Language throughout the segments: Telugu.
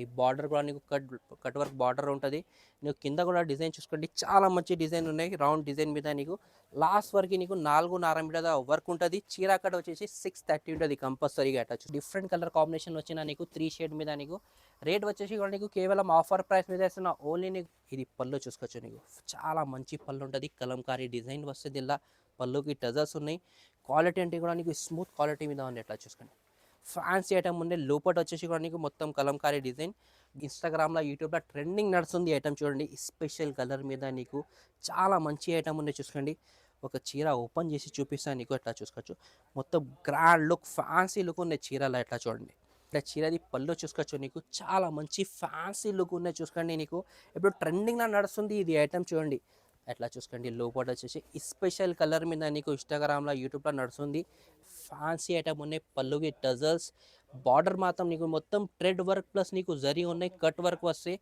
చూసుకోండి. బార్డర్ కూడా నీకు కట్ వర్క్ బార్డర్ ఉంటుంది. నీకు కింద కూడా డిజైన్ చూసుకోండి, చాలా మంచి డిజైన్ ఉన్నాయి. రౌండ్ డిజైన్ మీద నీకు లాస్ట్ వరకు నీకు 4.5 మీటర్ వర్క్ ఉంటుంది. చీర కట్ వచ్చేసి 630 ఉంటుంది కంపల్సరీగా అటాచ్. డిఫరెంట్ కలర్ కాంబినేషన్ వచ్చిన నీకు 3 షేడ్ మీద నీకు రేట్ వచ్చేసి కూడా నీకు కేవలం ఆఫర్ ప్రైస్ మీద ఇస్తున్నా. ఓన్లీ నీకు ఇది పళ్ళు చూసుకోవచ్చు. నీకు చాలా మంచి పళ్ళు ఉంటుంది. కలంకారీ డిజైన్ వస్తుంది. ఇలా పళ్ళుకి టజర్స్ ఉన్నాయి. క్వాలిటీ అంటే కూడా నీకు స్మూత్ క్వాలిటీ మీద ఉంది. ఎట్లా చూసుకోండి, ఫ్యాన్సీ ఐటమ్ ఉండే. లోపల వచ్చేసి కూడా నీకు మొత్తం కలంకారీ డిజైన్. ఇన్స్టాగ్రామ్లో యూట్యూబ్లో ట్రెండింగ్ నడుస్తుంది ఐటమ్. చూడండి, స్పెషల్ కలర్ మీద నీకు చాలా మంచి ఐటమ్ ఉంది. చూసుకోండి, ఒక చీర ఓపెన్ చేసి చూపిస్తాను నీకు. ఎట్లా చూసుకోవచ్చు, మొత్తం గ్రాండ్ లుక్, ఫ్యాన్సీ లుక్ ఉన్న చీరలు. ఎట్లా చూడండి, ఇట్లా చీరది పళ్ళు చూసుకోవచ్చు. నీకు చాలా మంచి ఫ్యాన్సీ లుక్ ఉన్నాయి. చూసుకోండి, నీకు ఇప్పుడు ట్రెండింగ్లో నడుస్తుంది ఇది ఐటమ్. చూడండి ఎట్లా చూసుకోండి, లోపల వచ్చేసి స్పెషల్ కలర్ మీద నీకు ఇన్స్టాగ్రామ్లో యూట్యూబ్లో నడుస్తుంది. ఫ్యాన్సీ ఐటమ్ ఉన్నాయి. పళ్ళుకి టజల్స్, బార్డర్ మాత్రం నీకు మొత్తం థ్రెడ్ వర్క్ ప్లస్ నీకు జరీ ఉన్నాయి. కట్ వర్క్ వస్తే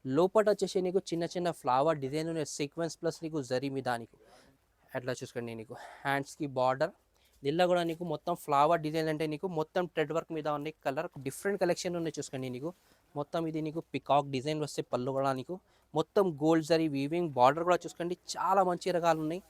లోపల వచ్చేసి నీకు చిన్న చిన్న ఫ్లవర్ డిజైన్ ఉన్నాయి. సీక్వెన్స్ ప్లస్ నీకు జరీ మీద నీకు ఎట్లా చూసుకోండి, నీకు హ్యాండ్స్కి బార్డర్. దీనిలో కూడా నీకు మొత్తం ఫ్లవర్ డిజైన్ అంటే నీకు మొత్తం థ్రెడ్ వర్క్ మీద ఉన్నాయి. కలర్ డిఫరెంట్ కలెక్షన్ ఉన్నాయి. చూసుకోండి, నీకు మొత్తం ఇది నీకు పికాక్ డిజైన్ వస్తే పళ్ళు కూడా నీకు మొత్తం గోల్డ్ జరీ వీవింగ్. బార్డర్ కూడా చూసుకోండి, చాలా మంచి రకాలు ఉన్నాయి.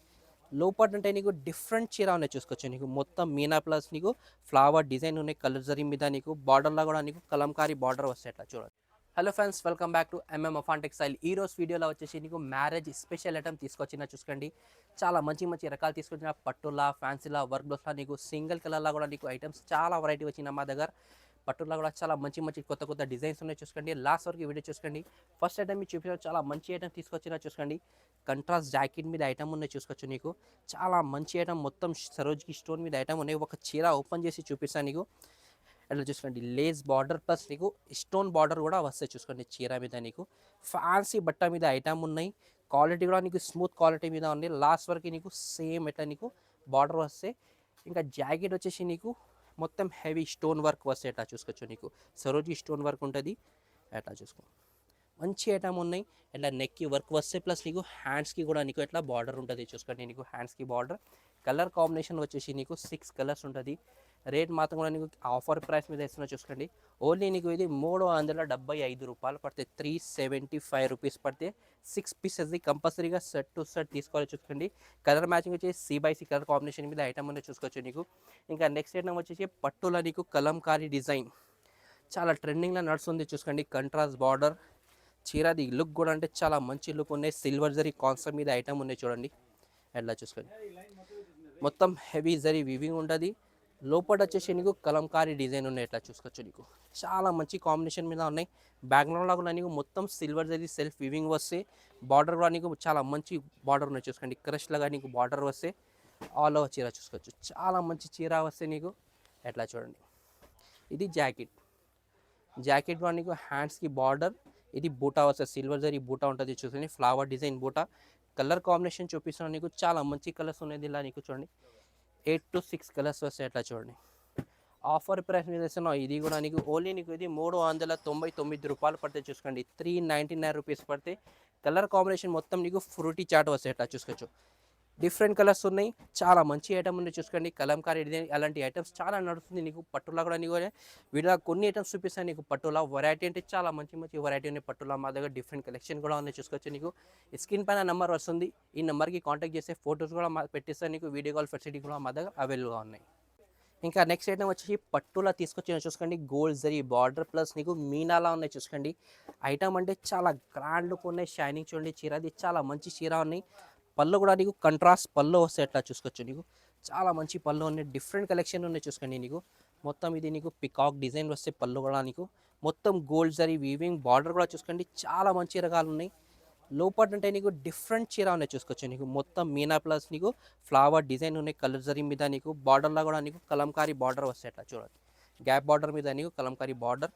లోపల అంటే నీకు డిఫరెంట్ చీర ఉన్నాయి. చూసుకోవచ్చు, నీకు మొత్తం మీనా ప్లస్ నీకు ఫ్లవర్ డిజైన్ ఉన్నాయి. కలర్ జరీ మీద నీకు బార్డర్లో కూడా నీకు కలంకారీ బార్డర్ వస్తాయి. అట్లా చూడండి. Hello friends, welcome back to Afan textile. ఈ రోజు వీడియోలో వచ్చేసి నీకు మ్యారేజ్ స్పెషల్ ఐటమ్ తీసుకొచ్చిన. చూసుకోండి, చాలా మంచి మంచి రకాలు తీసుకొచ్చిన. పట్టులా, ఫ్యాన్సీలా, వర్క్ బ్లౌస్లా, నీకు సింగిల్ కలర్లా కూడా నీకు ఐటమ్స్ చాలా వెరైటీ వచ్చిన మా దగ్గర. పట్టులా కూడా చాలా మంచి మంచి కొత్త కొత్త డిజైన్స్ ఉన్నాయి. చూసుకోండి, లాస్ట్ వరకు వీడియో చూసుకోండి. ఫస్ట్ ఐటమ్ మీరు చూపించిన చాలా మంచి ఐటమ్ తీసుకొచ్చిన. చూసుకోండి, కంట్రాస్ట్ జాకెట్ మీద ఐటమ్ ఉన్నాయి. చూసుకోవచ్చు, నీకు చాలా మంచి ఐటమ్. మొత్తం సరోజ్కి స్టోన్ మీద ఐటమ్ ఉన్నాయి. ఒక చీర ఓపెన్ చేసి చూపిస్తాను నీకు. అట్లా చూసుకోండి, లేస్ బార్డర్ ప్లస్ నీకు స్టోన్ బార్డర్ కూడా వస్తాయి. చూసుకోండి, చీర మీద నీకు ఫ్యాన్సీ బట్ట మీద ఐటమ్ ఉన్నాయి. క్వాలిటీ కూడా నీకు స్మూత్ క్వాలిటీ మీద ఉంది. లాస్ట్ వరకు నీకు సేమ్ ఎట్లా నీకు బార్డర్ వస్తే. ఇంకా జాకెట్ వచ్చేసి నీకు మొత్తం హెవీ స్టోన్ వర్క్ వస్తాయి. ఎట్లా చూసుకోవచ్చు, నీకు సరోజీ స్టోన్ వర్క్ ఉంటుంది. ఎట్లా చూసుకో, మంచి ఐటమ్ ఉన్నాయి. ఇట్లా నెక్కి వర్క్ వస్తే ప్లస్ నీకు హ్యాండ్స్కి కూడా నీకు ఎట్లా బార్డర్ ఉంటుంది. చూసుకోండి, నీకు హ్యాండ్స్కి బార్డర్. కలర్ కాంబినేషన్ వచ్చేసి నీకు 6 కలర్స్ ఉంటుంది. రేట్ మాత్రం కూడా నీకు ఆఫర్ ప్రైస్ మీద ఇస్తున్నా. చూసుకోండి, ఓన్లీ నీకు ఇది 375 రూపాయలు పడితే, 375 రూపీస్ పడితే 6 పీసెస్ది కంపల్సరీగా సెట్ టు సెట్ తీసుకోవాలి. చూసుకోండి, కలర్ మ్యాచింగ్ వచ్చేసి C/C కలర్ కాంబినేషన్ మీద ఐటమ్ అనేది చూసుకోవచ్చు నీకు. ఇంకా నెక్స్ట్ ఐటమ్ వచ్చేసి పట్టులో నీకు కలంకారీ డిజైన్ చాలా ట్రెండింగ్లో నడుస్తుంది. చూసుకోండి, కంట్రాస్ట్ బార్డర్ చీరది లుక్ కూడా అంటే చాలా మంచి లుక్ ఉన్నాయి. సిల్వర్ జరీ కాన్సెప్ట్ మీద ఐటమ్ ఉన్నాయి. చూడండి, ఎట్లా చూసుకోండి, మొత్తం హెవీ జరీ వివింగ్ ఉంటుంది. లోపల వచ్చేసి నీకు కలంకారీ డిజైన్ ఉన్నాయి. ఎట్లా చూసుకోవచ్చు, నీకు చాలా మంచి కాంబినేషన్ మీద ఉన్నాయి. బ్యాక్గ్రౌండ్లో కూడా నీకు మొత్తం సిల్వర్ జరీ సెల్ఫ్ వివింగ్ వస్తే, బార్డర్ కూడా నీకు చాలా మంచి బార్డర్ ఉన్నాయి. చూసుకోండి, క్రష్ లాగా నీకు బార్డర్ వస్తే ఆల్ ఓవర్ చీర చూసుకోవచ్చు. చాలా మంచి చీర వస్తే నీకు. ఎట్లా చూడండి, ఇది జాకెట్. జాకెట్ కూడా నీకు హ్యాండ్స్కి బార్డర్. ఇది బూటా వస్తుంది, సిల్వర్ జరీ బూటా ఉంటుంది. చూసుకోండి, ఫ్లవర్ డిజైన్ బూటా. కలర్ కాంబినేషన్ చూపిస్తున్నాను నీకు, చాలా మంచి కలర్స్ ఉన్నాయి. ఇలా నీకు చూడండి 8 to 6 కలర్స్ వస్తాయి. ఎట్లా చూడండి, ఆఫర్ ప్రైస్ మీద ఇస్తున్నాం. ఇది కూడా నీకు ఓన్లీ నీకు ఇది 399 రూపాయలు పడితే. చూసుకోండి, 399 రూపీస్ పడితే. కలర్ కాంబినేషన్ మొత్తం నీకు ఫ్రూటీ చాట్ వస్తాయి. ఎట్లా చూసుకోవచ్చు, డిఫరెంట్ కలర్స్ ఉన్నాయి. చాలా మంచి ఐటమ్ ఉంది. చూసుకోండి, కలంకారీ డిజైన్ అలాంటి ఐటమ్స్ చాలా నడుస్తుంది. నీకు పట్టులా కూడా నీకు వీడియో కొన్ని ఐటమ్స్ చూపిస్తాను నీకు. పట్టులా వెరైటీ అంటే చాలా మంచి మంచి వెరైటీ ఉన్నాయి. పట్టులా మా దగ్గర డిఫరెంట్ కలెక్షన్ కూడా ఉన్నాయి. చూసుకోవచ్చు, నీకు స్క్రీన్ పైన నెంబర్ వస్తుంది. ఈ నెంబర్కి కాంటాక్ట్ చేస్తే ఫోటోస్ కూడా పెట్టిస్తాను నీకు. వీడియో కాల్ ఫెసిలిటీ కూడా మా దగ్గర అవైలబుల్గా ఉన్నాయి. ఇంకా నెక్స్ట్ ఐటమ్ వచ్చేసి పట్టులా తీసుకొచ్చిన. చూసుకోండి, గోల్డ్ జరీ బార్డర్ ప్లస్ నీకు మీనాలా ఉన్నాయి. చూసుకోండి, ఐటమ్ అంటే చాలా గ్రాండ్ లుక్ ఉన్నాయి. షైనింగ్ చూడండి, చీరది చాలా మంచి చీర ఉన్నాయి. పళ్ళు కూడా నీకు కంట్రాస్ట్ పళ్ళు వస్తాయి. ఎట్లా చూసుకోవచ్చు, నీకు చాలా మంచి పళ్ళు ఉన్నాయి. డిఫరెంట్ కలెక్షన్ ఉన్నాయి. చూసుకోండి, నీకు మొత్తం ఇది నీకు పికాక్ డిజైన్ వస్తే పళ్ళు కూడా నీకు మొత్తం గోల్డ్ జరీ వీవింగ్. బార్డర్ కూడా చూసుకోండి, చాలా మంచి రకాలు ఉన్నాయి. లోపల అంటే నీకు డిఫరెంట్ చీర ఉన్నాయి. చూసుకోవచ్చు, నీకు మొత్తం మీనా ప్లస్ నీకు ఫ్లవర్ డిజైన్ ఉన్నాయి. కలర్ జరీ మీద నీకు బార్డర్లో కూడా నీకు కలంకారీ బార్డర్ వస్తాయి. అట్లా చూడండి, గ్యాప్ బార్డర్ మీద నీకు కలంకారీ బార్డర్.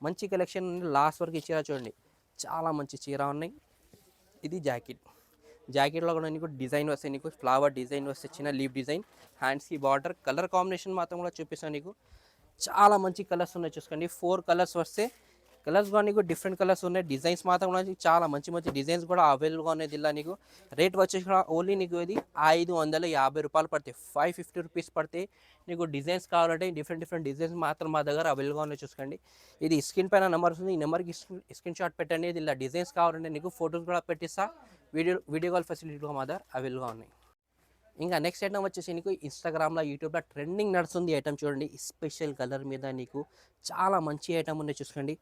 మంచి కలెక్షన్ ఉంది. లాస్ట్ వరకు ఈ చీర చూడండి, చాలా మంచి చీర ఉన్నాయి. ఇది జాకెట్. జాకెట్లో కూడా నీకు డిజైన్ వస్తాయి. నీకు ఫ్లవర్ డిజైన్ వస్తే, చిన్న లీవ్ డిజైన్. హ్యాండ్స్కి బార్డర్. కలర్ కాంబినేషన్ మాత్రం కూడా చూపిస్తాను నీకు. చాలా మంచి కలర్స్ ఉన్నాయి. చూసుకోండి, 4 కలర్స్ వస్తే కలర్స్ కూడా నీకు డిఫరెంట్ కలర్స్ ఉన్నాయి. డిజైన్స్ మాత్రం కూడా నీకు చాలా మంచి మంచి డిజైన్స్ కూడా అవైలబుల్గా ఉన్నాయి దీనిలో నీకు. రేట్ వచ్చేసి కూడా ఓన్లీ నీకు ఇది 550 రూపాయలు పడతాయి, 550 రూపీస్ పడితే. నీకు డిజైన్స్ కావాలంటే డిఫరెంట్ డిఫరెంట్ డిజైన్స్ మాత్రం మా దగ్గర అవైలబుల్గా ఉన్నాయి చూసుకోండి. ఇది స్క్రీన్ పైన నెంబర్ ఉంది, ఈ నెంబర్కి స్క్రీన్ షాట్ పెట్టండి. ఇలా డిజైన్స్ కావాలంటే నీకు ఫోటోస్ కూడా పెట్టిస్తా. వీడియో కాల్ ఫెసిలిటీ కూడా మా దగ్గర అవైలబుల్గా ఉన్నాయి. ఇంకా నెక్స్ట్ ఐటమ్ వచ్చేసి నీకు ఇన్స్టాగ్రామ్లో యూట్యూబ్లో ట్రెండింగ్ నడుస్తుంది ఐటమ్ చూడండి. స్పెషల్ కలర్ మీద నీకు చాలా మంచి ఐటమ్ ఉన్నాయి చూసుకోండి.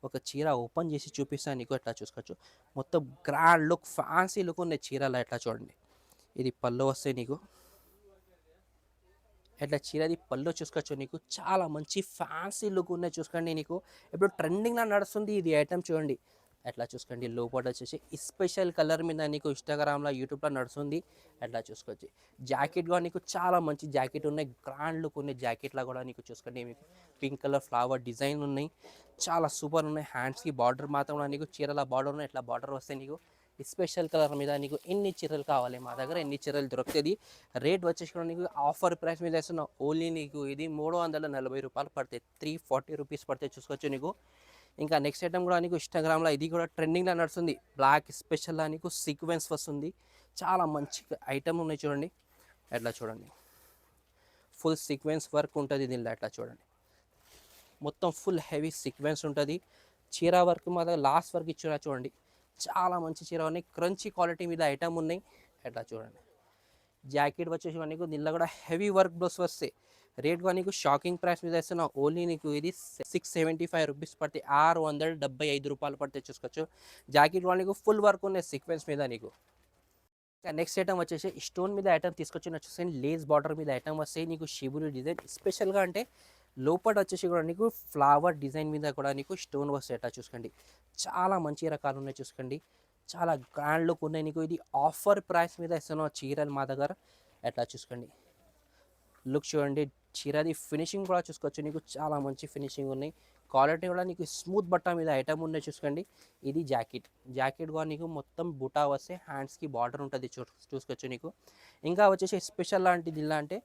ఒక చీర ఓపెన్ చేసి చూపిస్తాను నీకు, ఎట్లా చూసుకోవచ్చు. మొత్తం గ్రాండ్ లుక్, ఫ్యాన్సీ లుక్ ఉన్న చీరలు ఎట్లా చూడండి. ఇది పళ్ళు వస్తే నీకు ఎట్లా చీరది పళ్ళు చూసుకోవచ్చు. నీకు చాలా మంచి ఫ్యాన్సీ లుక్ ఉన్నాయి చూసుకోండి. నీకు ఇప్పుడు ట్రెండింగ్లో నడుస్తుంది ఇది ఐటమ్ చూడండి. ఎట్లా చూసుకోండి. లోపల వచ్చేసి స్పెషల్ కలర్ మీద నీకు ఇన్స్టాగ్రామ్లో యూట్యూబ్లో నడుస్తుంది. ఎట్లా చూసుకోవచ్చు. జాకెట్ కూడా నీకు చాలా మంచి జాకెట్ ఉన్నాయి, గ్రాండ్ లుక్ ఉన్నాయి జాకెట్లో కూడా నీకు చూసుకోండి. మీకు పింక్ కలర్ ఫ్లవర్ డిజైన్ ఉన్నాయి, చాలా సూపర్ ఉన్నాయి. హ్యాండ్స్కి బార్డర్ మాత్రం కూడా నీకు చీరల బార్డర్ ఉన్నాయి. ఎట్లా బార్డర్ వస్తే నీకు స్పెషల్ కలర్ మీద నీకు ఎన్ని చీరలు కావాలి మా దగ్గర ఎన్ని చీరలు దొరుకుతుంది. రేట్ వచ్చేసి కూడా నీకు ఆఫర్ ప్రైస్ మీద వేస్తున్నా. ఓన్లీ నీకు ఇది 340 రూపాయలు పడతాయి, 340 రూపీస్ పడితే చూసుకోవచ్చు నీకు. ఇంకా నెక్స్ట్ ఐటమ్ కూడా నీకు ఇన్స్టాగ్రామ్లో ఇది కూడా ట్రెండింగ్లో నడుస్తుంది. బ్లాక్ స్పెషల్లా నీకు సీక్వెన్స్ వస్తుంది, చాలా మంచి ఐటమ్ ఉన్నాయి చూడండి. ఎట్లా చూడండి, ఫుల్ సీక్వెన్స్ వర్క్ ఉంటుంది దీనిలో. ఎట్లా చూడండి, మొత్తం ఫుల్ హెవీ సీక్వెన్స్ ఉంటుంది. చీర వర్క్ మాత్రం లాస్ట్ వర్క్ ఇచ్చిన చూడండి. చాలా మంచి చీర ఉన్నాయి, క్రంచీ క్వాలిటీ మీద ఐటమ్ ఉన్నాయి. ఎట్లా చూడండి. జాకెట్ వచ్చేసి నీకు దీనిలో కూడా హెవీ వర్క్ బ్లౌస్ వస్తాయి. రేట్ కూడా నీకు షాకింగ్ ప్రైస్ మీద ఇస్తున్నా. ఓన్లీ నీకు ఇది 675 రూపీస్ పడితే, 675 రూపాయలు పడితే చూసుకోవచ్చు. జాకెట్ కూడా నీకు ఫుల్ వర్క్ ఉన్నాయి సీక్వెన్స్ మీద నీకు. నెక్స్ట్ ఐటమ్ వచ్చేసి స్టోన్ మీద ఐటమ్ తీసుకొచ్చిన చూసేయండి. లేస్ బార్డర్ మీద ఐటమ్ వస్తాయి నీకు. శివుడు డిజైన్ స్పెషల్గా అంటే లోపల వచ్చేసి కూడా నీకు ఫ్లవర్ డిజైన్ మీద కూడా నీకు స్టోన్ వస్తాయి. ఎట్లా చూసుకోండి. చాలా మంచి రకాలు ఉన్నాయి చూసుకోండి. చాలా గ్రాండ్ లుక్ ఉన్నాయి నీకు. ఇది ఆఫర్ ప్రైస్ మీద ఇస్తున్నాం చీరలు మా దగ్గర. ఎట్లా చూసుకోండి. లుక్ చూడండి. చీరది ఫినిషింగ్ కూడా చూసుకోవచ్చు నీకు. చాలా మంచి ఫినిషింగ్ ఉన్నాయి. క్వాలిటీ కూడా నీకు స్మూత్ బట్ట మీద ఐటమ్ ఉన్నాయి చూసుకోండి. ఇది జాకెట్ కూడా నీకు మొత్తం బుటా వస్తే హ్యాండ్స్కి బార్డర్ ఉంటుంది చూసుకోవచ్చు నీకు. ఇంకా వచ్చేసి స్పెషల్ లాంటిది ఇలా అంటే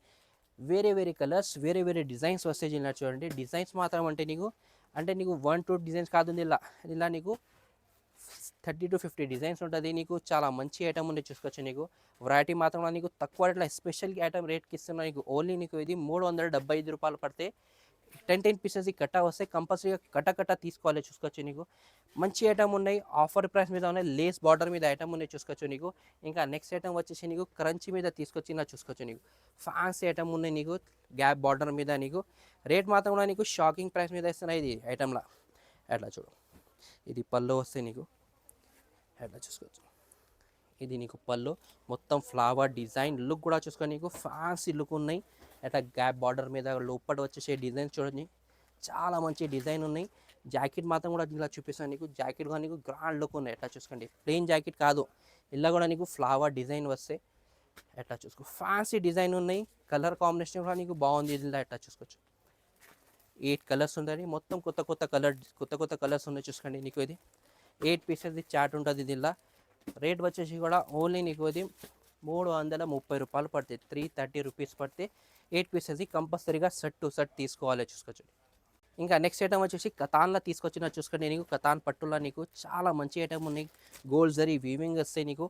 వేరే కలర్స్ వేరే డిజైన్స్ వస్తాయి ఇలా చూడండి. డిజైన్స్ మాత్రం అంటే నీకు 1-2 డిజైన్స్ కాదు ఇలా నీకు 30 to 50 డిజైన్స్ ఉంటుంది నీకు. చాలా మంచి ఐటమ్ ఉంది చూసుకోవచ్చు నీకు. వెరైటీ మాత్రం నీకు తక్కువ రేట్లో స్పెషల్ ఐటమ్ రేట్కి ఇస్తున్నా నీకు. ఓన్లీ నీకు ఇది 375 రూపాయలు పడితే 10 పీసెస్ కట్ట వస్తే కంపల్సరీగా కట్ట తీసుకోవాలి చూసుకోవచ్చు నీకు. మంచి ఐటమ్ ఉన్నాయి, ఆఫర్ ప్రైస్ మీద ఉన్నాయి. లేస్ బార్డర్ మీద ఐటమ్ ఉన్నాయి చూసుకోవచ్చు నీకు. ఇంకా నెక్స్ట్ ఐటమ్ వచ్చేసి నీకు క్రంచీ మీద తీసుకొచ్చి చూసుకోవచ్చు నీకు. ఫ్యాన్సీ ఐటమ్ ఉన్నాయి నీకు, గ్యాప్ బార్డర్ మీద నీకు. రేట్ మాత్రం కూడా నీకు షాకింగ్ ప్రైస్ మీద ఇస్తున్నాయి ఇది ఐటమ్లా. ఎట్లా చూడు. ఇది పళ్ళు వస్తే నీకు ఎట్లా చూసుకోవచ్చు. ఇది నీకు పళ్ళు మొత్తం ఫ్లవర్ డిజైన్ లుక్ కూడా చూసుకొని నీకు ఫ్యాన్సీ లుక్ ఉన్నాయి. అట్లా గ్యాప్ బార్డర్ మీద లోపల వచ్చేసే డిజైన్ చూడండి. చాలా మంచి డిజైన్ ఉన్నాయి. జాకెట్ మాత్రం కూడా ఇలా చూపిస్తాను నీకు. జాకెట్ కూడా నీకు గ్రాండ్ లుక్ ఉన్నాయి. ఎట్లా చూసుకోండి. ప్లెయిన్ జాకెట్ కాదు, ఇలా కూడా నీకు ఫ్లవర్ డిజైన్ వస్తే ఎట్లా చూసుకో. ఫ్యాన్సీ డిజైన్ ఉన్నాయి. కలర్ కాంబినేషన్ కూడా నీకు బాగుంది. ఇలా ఎట్లా చూసుకోవచ్చు. 8 కలర్స్ ఉంటుంది మొత్తం. కొత్త కలర్స్ ఉన్నాయి చూసుకోండి నీకు. ఇది 8 పీసెస్ చాట్ ఉంటుంది దీనిలో. రేట్ వచ్చేసి కూడా ఓన్లీ నీకు ఇది 330 రూపాయలు పడుతుంది, 330 రూపీస్ పడితే 8 పీసెస్ కంపల్సరీగా సెట్ టు సెట్ తీసుకోవాలి చూసుకోవచ్చు. ఇంకా నెక్స్ట్ ఐటమ్ వచ్చేసి కతాన్లో తీసుకొచ్చిన చూసుకోండి నీకు. కతాన్ పట్టులో నీకు చాలా మంచి ఐటమ్ ఉన్నాయి. గోల్డ్ జరీ వీవింగ్ వస్తే నీకు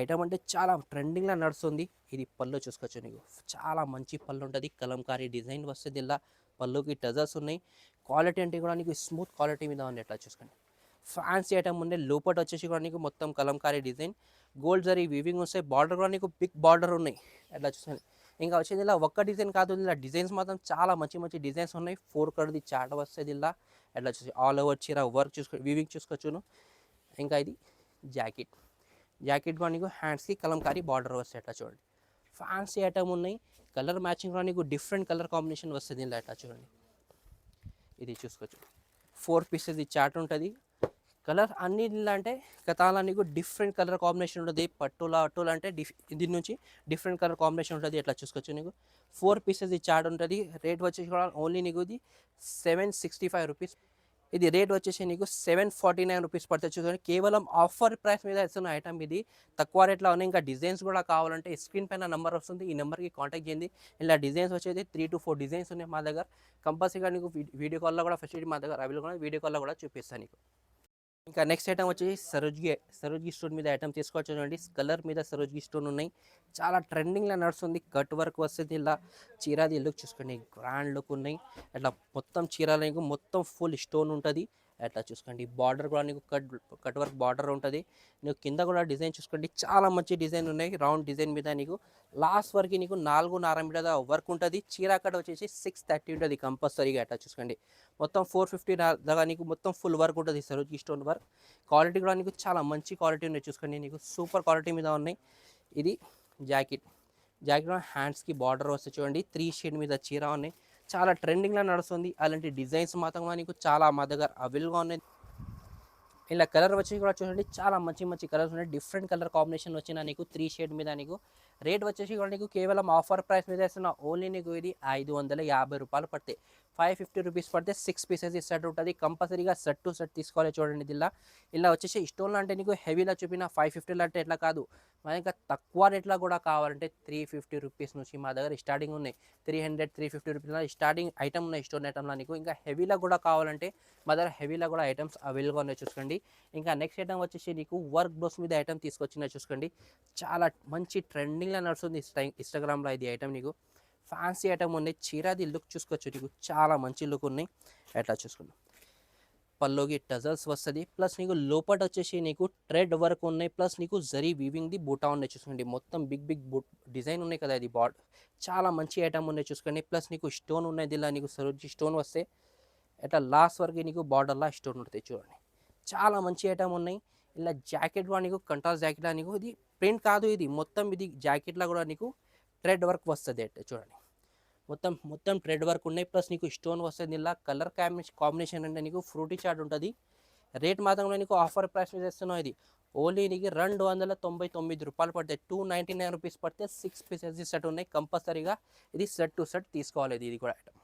ఐటమ్ అంటే చాలా ట్రెండింగ్లో నడుస్తుంది. ఇది పళ్ళు చూసుకోవచ్చు నీకు. చాలా మంచి పళ్ళు ఉంటుంది. కలంకారీ డిజైన్ వస్తుంది. ఇలా పళ్ళుకి టజల్స్ ఉన్నాయి. క్వాలిటీ అంటే కూడా నీకు స్మూత్ క్వాలిటీ మీద ఉంది. ఎట్లా చూసుకోండి. ఫ్యాన్సీ ఐటమ్ ఉండే. లోపల వచ్చేసి కూడా నీకు మొత్తం Kalamkari design, gold zari weaving వస్తాయి. బార్డర్ కూడా నీకు బిగ్ బార్డర్ ఉన్నాయి. ఎట్లా చూసుకోండి. ఇంకా వచ్చేది ఇలా ఒక్క డిజైన్ కాదు, ఇలా డిజైన్స్ మాత్రం చాలా మంచి డిజైన్స్ ఉన్నాయి. 4 కలర్ది చాట వస్తుంది ఇలా. ఎట్లా చూసి ఆల్ ఓవర్ చీర వర్క్ చూసుకో, వీవింగ్ చూసుకోవచ్చును. ఇంకా ఇది జాకెట్ కూడా నీకు హ్యాండ్స్కి కలంకారీ బార్డర్ వస్తాయి. ఎట్లా చూడండి. ఫ్యాన్సీ ఐటమ్ ఉన్నాయి. కలర్ మ్యాచింగ్ కూడా నీకు డిఫరెంట్ కలర్ కాంబినేషన్ వస్తుంది ఇలా. ఎట్లా చూడండి. ఇది చూసుకోవచ్చు. 4 పీసెస్ చాట్ ఉంటుంది. కలర్ అన్ని అంటే కథాల నీకు డిఫరెంట్ కలర్ కాంబినేషన్ ఉంటుంది. పట్టులా అంటే దీని నుంచి డిఫరెంట్ కలర్ కాంబినేషన్ ఉంటుంది. ఎట్లా చూసుకోవచ్చు నీకు. 4 పీసెస్ చాట్ ఉంటుంది. రేట్ వచ్చేసి కూడా ఓన్లీ నీకు ఇది 765 రూపీస్. ఇది రేట్ వచ్చేసి నీకు 749 రూపీస్ పడుతుంది. చూడండి కేవలం ఆఫర్ ప్రైస్ మీద ఇస్తున్న ఐటమ్ ఇది. తక్కువ రేట్లో ఉన్నాయి. ఇంకా డిజైన్స్ కూడా కావాలంటే స్క్రీన్ పైన నెంబర్ వస్తుంది. ఈ నెంబర్కి కాంటాక్ట్ చేయండి. ఇలా డిజైన్స్ వచ్చేది 3 to 4 డిజైన్స్ ఉన్నాయి మా దగ్గర. కంపల్సరీగా నీకు వీడియో కాల్లో కూడా ఫెసిలిటీ మా దగ్గర అవైలబుల్ ఉంది. వీడియో కాల్లో కూడా చూపిస్తాను నీకు. ఇంకా నెక్స్ట్ ఐటమ్ వచ్చేసి సరోజ్కి స్టోన్ మీద ఐటమ్ తీసుకోవచ్చు. చూడండి కలర్ మీద సరోజ్కి స్టోన్ ఉన్నాయి. చాలా ట్రెండింగ్లో నడుస్తుంది. కట్ వర్క్ వస్తుంది. ఇలా చీరాది లుక్ చూసుకోండి, గ్రాండ్ లుక్ ఉన్నాయి. అట్లా మొత్తం చీరాల నీకు మొత్తం ఫుల్ స్టోన్ ఉంటుంది. అట్లా చూసుకోండి బార్డర్ కూడా నీకు కట్ వర్క్ బార్డర్ ఉంటుంది. నీకు కింద కూడా డిజైన్ చూసుకోండి, చాలా మంచి డిజైన్ ఉన్నాయి. రౌండ్ డిజైన్ మీద నీకు లాస్ట్ వరకు నీకు 4.5 మీటర్ వర్క్ ఉంటుంది. చీర కట్ వచ్చేసి 630 ఉంటుంది కంపల్సరీగా. అట్లా చూసుకోండి మొత్తం 450 దాకా నీకు మొత్తం ఫుల్ వర్క్ ఉంటుంది. సరోజ్కి స్టోన్ వర్క్ క్వాలిటీ కూడా నీకు చాలా మంచి క్వాలిటీ ఉన్నాయి. చూసుకోండి నీకు సూపర్ క్వాలిటీ మీద ఉన్నాయి. ఇది జాకెట్ హ్యాండ్స్కి బార్డర్ వస్తే చూడండి 3 షేడ్ మీద చీర ఉన్నాయి. చాలా ట్రెండింగ్లో నడుస్తుంది. అలాంటి డిజైన్స్ మాత్రం నీకు చాలా మా దగ్గర అవైలబుల్గా ఉన్నాయి. ఇలా కలర్ వచ్చి కూడా చూడండి చాలా మంచి కలర్స్ ఉన్నాయి. డిఫరెంట్ కలర్ కాంబినేషన్ వచ్చిన నీకు 3 షేడ్ మీద నీకు రేట్ వచ్చేసి కూడా నీకు కేవలం ఆఫర్ ప్రైస్ మీద ఇస్తున్నా. ఓన్లీ నీకు ఇది 550 రూపాయలు పడతాయి. 550 రూపీస్ పడితే 6 పీసెస్ సెట్ ఉంటుంది. కంపల్సరీగా సెట్ టు సెట్ తీసుకోవాలి. చూడండి ఇలా వచ్చేసి స్టోన్లో అంటే నీకు హెవీలో చూపిన 550 అంటే ఎట్లా కాదు, మన ఇంకా తక్కువ రేట్లో కూడా కావాలంటే 350 రూపీస్ నుంచి మా దగ్గర స్టార్టింగ్ ఉన్నాయి. 300-350 రూపీస్ స్టార్టింగ్ ఐటమ్ ఉన్నాయి. స్టోన్ ఐటమ్లో నీకు ఇంకా హెవీలో కూడా కావాలంటే మా దగ్గర హెవీలో కూడా ఐటమ్స్ అవైలబుల్గా ఉన్నాయి. చూసుకోండి ఇంకా నెక్స్ట్ ఐటమ్ వచ్చేసి నీకు వర్క్ బ్లౌస్ మీద ఐటమ్ తీసుకొచ్చిన చూసుకోండి. చాలా మంచి ట్రెండింగ్లో నడుస్తుంది ఇన్స్టాగ్రామ్లో. ఇది ఐటమ్ నీకు ఫ్యాన్సీ ఐటమ్ ఉన్నాయి. చీరాది లుక్ చూసుకోవచ్చు నీకు చాలా మంచి లుక్ ఉన్నాయి. ఎట్లా చూసుకున్నాం పల్లోకి టజల్స్ వస్తుంది. ప్లస్ నీకు లోపల వచ్చేసి నీకు ట్రెడ్ వర్క్ ఉన్నాయి. ప్లస్ నీకు జరీ వీవింగ్ ది బూటా ఉన్నాయి. చూసుకోండి మొత్తం బిగ్ డిజైన్ ఉన్నాయి కదా. ఇది చాలా మంచి ఐటమ్ ఉన్నాయి. చూసుకోండి ప్లస్ నీకు స్టోన్ ఉన్నాయి. ఇలా నీకు సరోజీ స్టోన్ వస్తే ఎట్లా లాస్ట్ వరకు నీకు బార్డర్లా స్టోన్ ఉంటుంది. చూడండి చాలా మంచి ఐటమ్ ఉన్నాయి. ఇలా జాకెట్ కూడా నీకు కంట్రాస్ట్ జాకెట్ నీకు ఇది ప్రింట్ కాదు, ఇది మొత్తం ఇది జాకెట్లో కూడా నీకు ట్రెడ్ వర్క్ వస్తుంది. అంటే చూడండి మొత్తం ట్రెడ్ వర్క్ ఉన్నాయి. ప్లస్ నీకు స్టోన్ వస్తుంది. ఇలా కలర్ కాంబినేషన్ అంటే నీకు ఫ్రూటీ చాట్ ఉంటుంది. రేట్ మాత్రం నీకు ఆఫర్ ప్రైస్ మీద ఇస్తున్నావు. ఇది ఓన్లీ నీకు 299 రూపాయలు పడతాయి. 299 రూపీస్ పడితే 6 పీసెస్ సెట్ ఉన్నాయి. కంపల్సరీగా ఇది సెట్ టు సెట్ తీసుకోవాలి. ఇది కూడా ఐటమ్.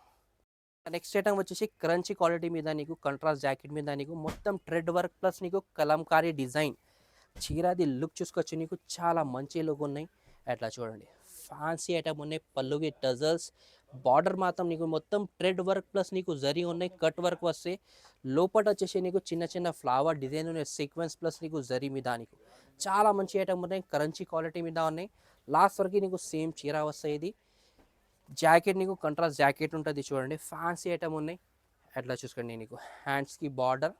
నెక్స్ట్ ఐటమ్ వచ్చేసి క్రంచీ క్వాలిటీ మీద నీకు కంట్రాస్ట్ జాకెట్ మీద నీకు మొత్తం ట్రెడ్ వర్క్ ప్లస్ నీకు కలంకారీ డిజైన్ చీరాది లుక్ చూసుకోవచ్చు. నీకు చాలా మంచి లుక్ ఉన్నాయి. అట్లా చూడండి ఫ్యాన్సీ ఐటమ్ ఉన్నాయి. పళ్ళుకి టజల్స్ బార్డర్ మాత్రం నీకు మొత్తం ట్రెడ్ వర్క్ ప్లస్ నీకు జరీ ఉన్నాయి. కట్ వర్క్ వస్తే లోపల వచ్చేసి నీకు చిన్న ఫ్లవర్ డిజైన్ ఉన్నాయి. సీక్వెన్స్ ప్లస్ నీకు జరీ మీద నీకు చాలా మంచి ఐటమ్ ఉన్నాయి. క్రంచీ క్వాలిటీ మీద ఉన్నాయి. లాస్ట్ వరకు నీకు సేమ్ చీర వస్తాయి. ఇది జాకెట్ నీకు కంట్రాస్ట్ జాకెట్ ఉంటుంది. చూడండి ఫ్యాన్సీ ఐటమ్ ఉన్నాయి. అట్లా చూసుకోండి నీకు హ్యాండ్స్కి బార్డర్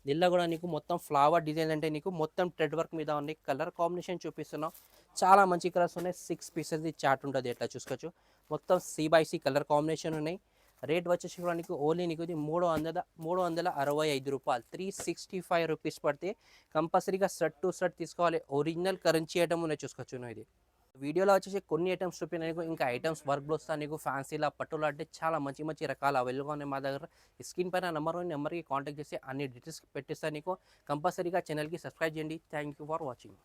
దీనిలో కూడా నీకు మొత్తం ఫ్లవర్ డిజైన్ అంటే నీకు మొత్తం ట్రెడ్ వర్క్ మీద ఉన్నాయి. కలర్ కాంబినేషన్ చూపిస్తున్నాం. చాలా మంచి కలర్స్ ఉన్నాయి. 6 పీసెస్ చార్ట్ ఉంటుంది. ఎట్లా చూసుకోవచ్చు మొత్తం C/C కలర్ కాంబినేషన్ ఉన్నాయి. రేట్ వచ్చేసి కూడా నీకు ఓన్లీ నీకు ఇది 365 రూపాయలు 365 రూపీస్ పడితే కంపల్సరీగా సెట్ టు సెట్ తీసుకోవాలి. ఒరిజినల్ కరెన్సీ ఐటమ్ ఉన్నాయి. చూసుకోవచ్చు నువ్వు ఇది వీడియోలో వచ్చేసి కొన్ని ఐటమ్స్ చూపిన నీకు ఇంకా ఐటమ్స్ వర్క్ బ్లౌస్ నీకు ఫ్యాన్సీలా పట్టులో అంటే చాలా మంచి రకాల అవైలబుల్గా ఉన్నాయి మా దగ్గర. స్క్రీన్ పైన నెంబర్కి కాంటాక్ట్ చేసి అన్ని డీటెయిల్స్ పెట్టిస్తాను. నీకు కంపల్సరీగా ఛానల్కి సబ్స్క్రైబ్ చేయండి. Thank you for watching.